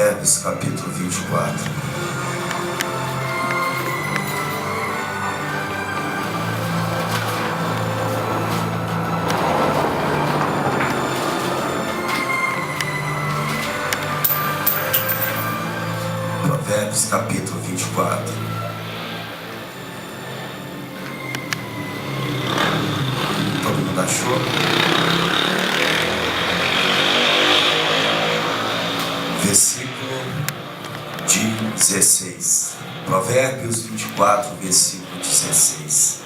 Provérbios capítulo 24. Provérbios capítulo 24. Todo mundo achou? Versículo 16. Provérbios 24, versículo 16.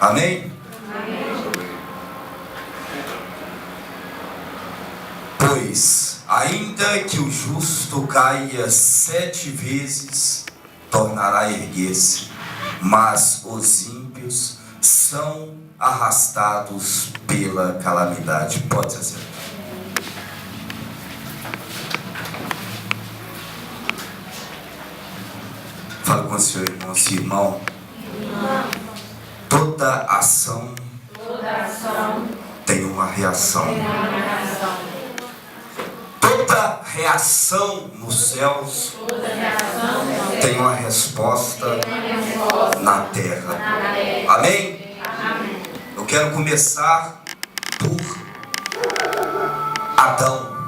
Amém? Amém. Pois, ainda que o justo caia 7 vezes, tornará a erguer-se, mas os ímpios são arrastados pela calamidade. Pode ser. Fala com o seu irmão, seu irmão. Toda ação tem uma reação. Toda reação nos céus tem uma resposta na terra. Amém? Eu quero começar por Adão.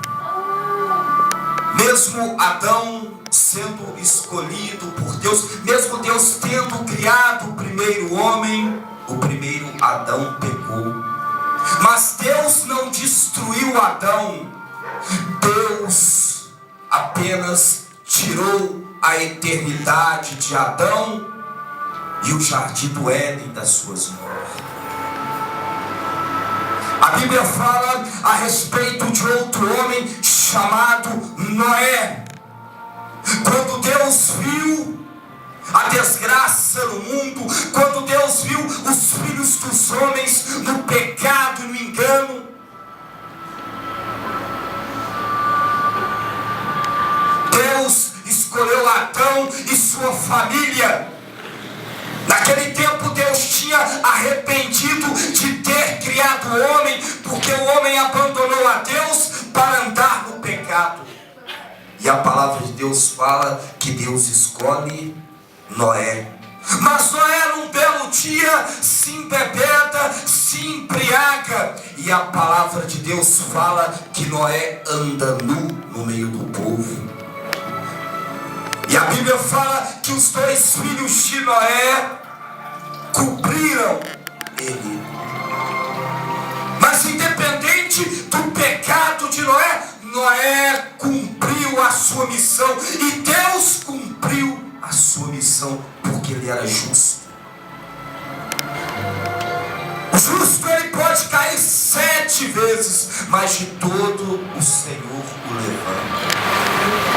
Mesmo Adão sendo escolhido por Deus, mesmo Deus tendo criado o primeiro homem, o primeiro Adão pecou. Mas Deus não destruiu Adão. Deus apenas tirou a eternidade de Adão e o jardim do Éden das suas mãos. A Bíblia fala a respeito de outro homem chamado Noé. Quando Deus viu a desgraça no mundo, quando Deus viu os filhos dos homens no pecado e no engano, Deus escolheu Adão e sua família. Naquele tempo Deus tinha arrependido de ter criado o homem, porque o homem abandonou a Deus para andar no pecado. E a palavra de Deus fala que Deus escolhe Noé. Mas Noé, num belo dia, se embebeda, se embriaga. E a palavra de Deus fala que Noé anda nu no meio do povo. E a Bíblia fala que os 2 filhos de Noé cobriram ele. Mas independente do pecado de Noé, Noé cumpriu a sua missão. E Deus cumpriu a sua missão, porque ele era justo. O justo, ele pode cair 7 vezes, mas de todo o Senhor o levanta.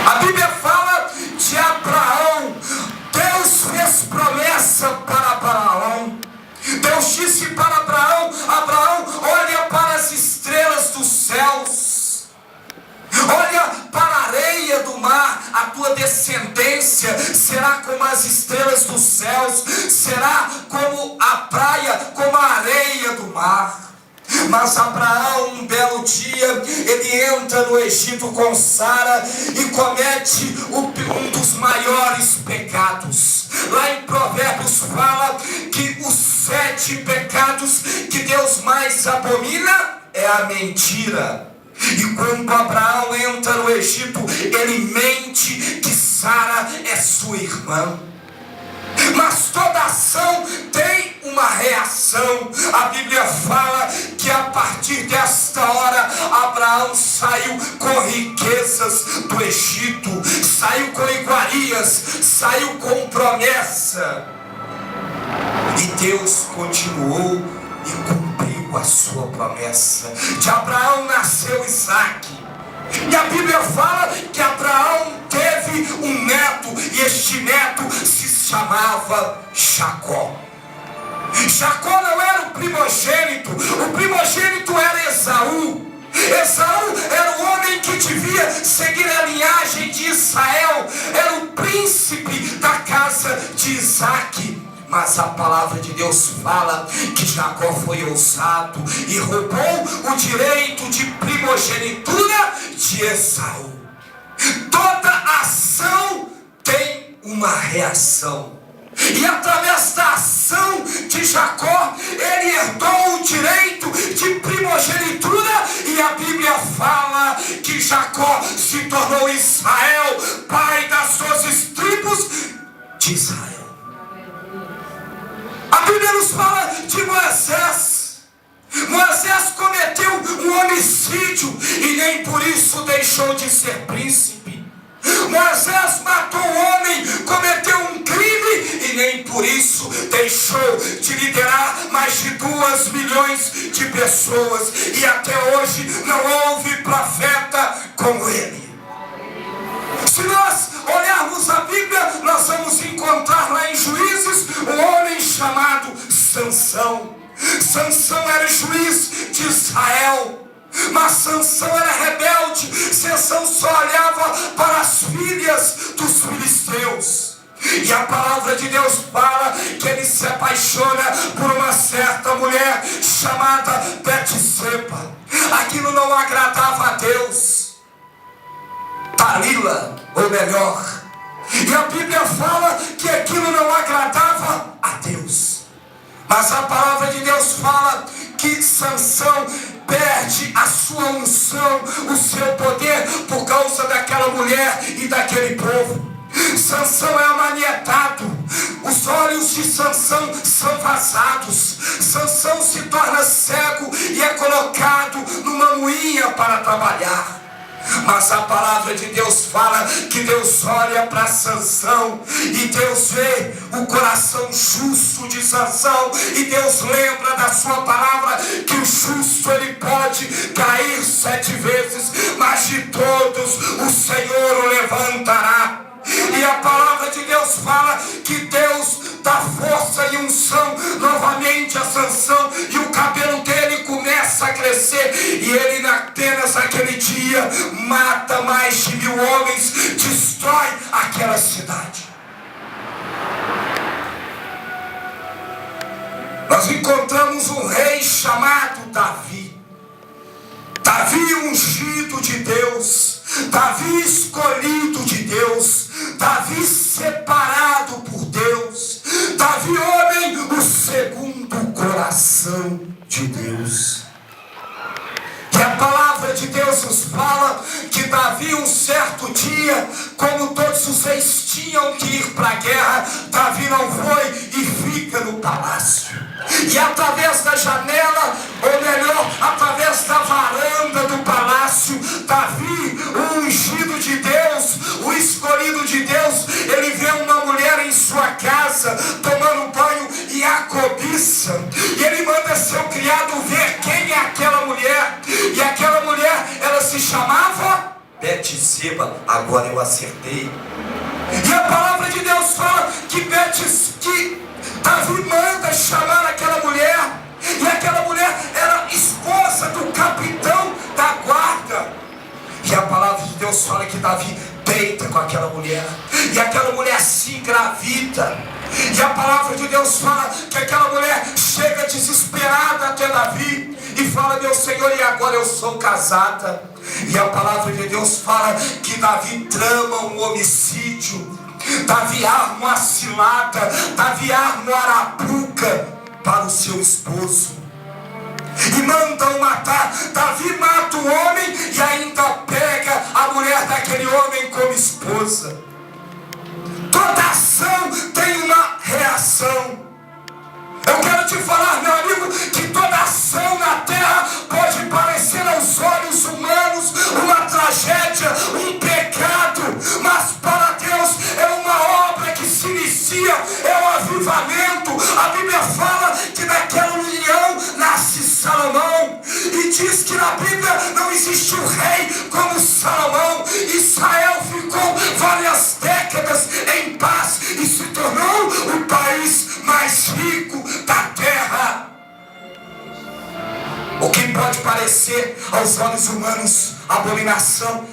A Bíblia fala de Abraão. Deus fez promessa para Abraão. Deus disse para Abraão: Abraão, olha para as estrelas dos céus, olha para a areia do mar. A tua descendência será como as estrelas dos céus, será como a praia, como a areia do mar. Mas Abraão, um belo dia, ele entra no Egito com Sara e comete um dos maiores pecados. Lá em Provérbios fala que os 7 pecados que Deus mais abomina é a mentira. E quando Abraão entra no Egito, ele mente que Sara é sua irmã. Mas toda ação tem uma reação. A Bíblia fala que a partir desta hora Abraão saiu com riquezas do Egito, saiu com iguarias, saiu com promessa. E Deus continuou e cumpriu a sua promessa. De Abraão nasceu Isaque. E a Bíblia fala que Abraão teve um neto, e este neto se chamava Jacó. Jacó não era o primogênito era Esaú. Esaú era o homem que devia seguir a linhagem de Israel, era o príncipe da casa de Isaque. mas a palavra de Deus fala que Jacó foi ousado e roubou o direito de primogenitura de Esaú. Toda ação tem uma reação. E através da ação de Jacó, ele herdou o direito de primogenitura. E a Bíblia fala que Jacó se tornou Israel, pai das 12 tribos de Israel. A Bíblia nos fala de Moisés. Moisés cometeu um homicídio e nem por isso deixou de ser príncipe. Moisés matou um homem, cometeu um crime e nem por isso deixou de liderar mais de 2 milhões de pessoas. E até hoje não houve profeta como ele. Se nós olharmos a Bíblia, nós vamos encontrar lá em Juízes um homem chamado Sansão. Sansão era juiz de Israel. Mas Sansão era rebelde. Sansão só olhava para as filhas dos filisteus. E a palavra de Deus fala que ele se apaixona por uma certa mulher chamada Betseba. Aquilo não agradava a Deus. Dalila, ou melhor. E a Bíblia fala que aquilo não agradava a Deus. Mas a palavra de Deus fala que Sansão perde a sua unção, o seu poder, por causa daquela mulher e daquele povo. Sansão é amanietado. Os olhos de Sansão são vazados. Sansão se torna cego e é colocado numa moinha para trabalhar. Mas a palavra de Deus fala que Deus olha para Sansão e Deus vê o coração justo de Sansão, e Deus lembra da sua palavra que o justo ele pode cair 7 vezes, mas de todos o Senhor o levantará. E a palavra de Deus fala que Deus dá força e unção novamente a Sansão, e o cabelo dele começa a crescer, e ele apenas naquele dia mata mais de 1000 homens, destrói aquela cidade. Nós encontramos um rei chamado Davi. Davi ungido de Deus, Davi escolhido de Deus, Davi separado por Deus, Davi homem, o segundo coração de Deus. E a palavra de Deus nos fala que Davi um certo dia, como todos os reis tinham que ir para a guerra, Davi não foi e fica no palácio. E através da janela, ou melhor, através da varanda do palácio, Davi, o ungido de Deus, o escolhido de Deus, ele vê uma mulher em sua casa tomando banho e a cobiça. E ele manda seu criado ver quem é aquela mulher. E aquela mulher, ela se chamava Betseba. Agora eu acertei. E a palavra de Deus fala que Davi manda chamar aquela mulher, e aquela mulher era esposa do capitão da guarda. E a palavra de Deus fala que Davi deita com aquela mulher, e aquela mulher se engravida. E a palavra de Deus fala que aquela mulher chega desesperada até Davi e fala: meu Senhor, e agora eu sou casada. E a palavra de Deus fala que Davi trama um homicídio, Davi arma uma cilada, Davi arma uma arapuca para o seu esposo e mandam matar. Davi mata o homem e ainda pega a mulher daquele homem como esposa. Toda ação tem uma reação. Eu quero te falar, meu amigo, que toda ação na terra pode parecer aos olhos humanos uma tragédia, um pecado, mas para Deus é uma obra que se inicia, é um avivamento. A Bíblia fala que daquela união nasce Salomão, e diz que na Bíblia não existiu rei como Salomão. Israel ficou várias décadas em paz e se tornou o país mais rico da terra. O que pode parecer aos olhos humanos abominação,